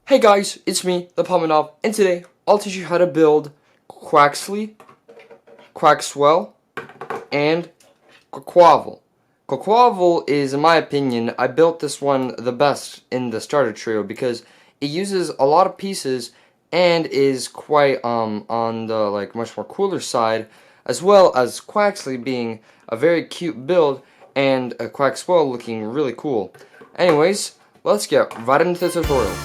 Hey guys, it's me, the Pometnov, and today I'll teach you how to build Quaxley, Quaxwell, and Quaquaval. Quaquaval is, in my opinion, I built this one the best in the starter trio because it uses a lot of pieces and is quite on the much more cooler side, as well as Quaxley being a very cute build and a Quaxwell looking really cool. Anyways, let's get right into the tutorial.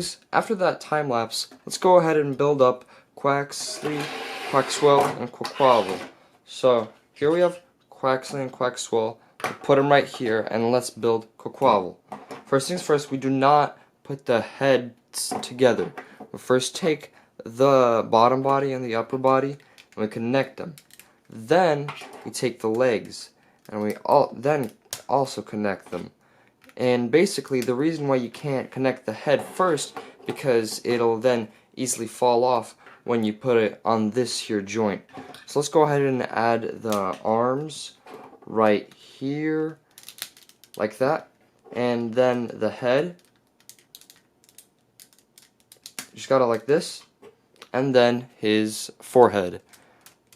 anyways, after that time lapse, let's go ahead and build up Quaxly, Quaxwell, and Quaquaval. So here we have Quaxly and Quaxwell. We'll put them right here, and let's build Quaquaval. First things first, we do not put the heads together. We first take the bottom body and the upper body, and we connect them. Then we take the legs, and we then also connect them. And basically, the reason why you can't connect the head first, because it'll then easily fall off when you put it on this here joint. So let's go ahead and add the arms right here, like that, and then the head. Just got it like this, and then his forehead,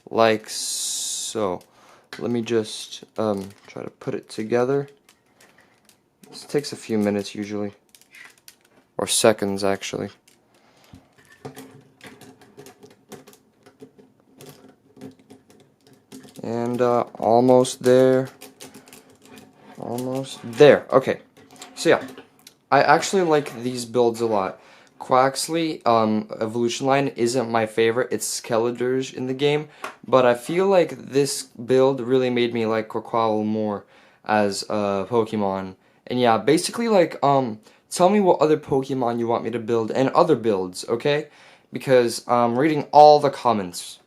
like so. Let me just try to put it together. This takes a few minutes usually, or seconds actually. And almost there. Almost there. Okay. So yeah, I actually like these builds a lot. Quaxly evolution line isn't my favorite. It's Skeletor's in the game, but I feel like this build really made me like Quaquaval more as a Pokemon. And yeah, basically like tell me what other Pokemon you want me to build and other builds, okay? Because I'm reading all the comments.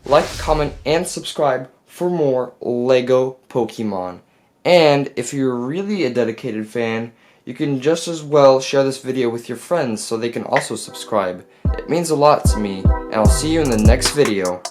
Like, comment, and subscribe for more LEGO Pokemon. And if you're really a dedicated fan, you can just as well share this video with your friends so they can also subscribe. It means a lot to me, and I'll see you in the next video.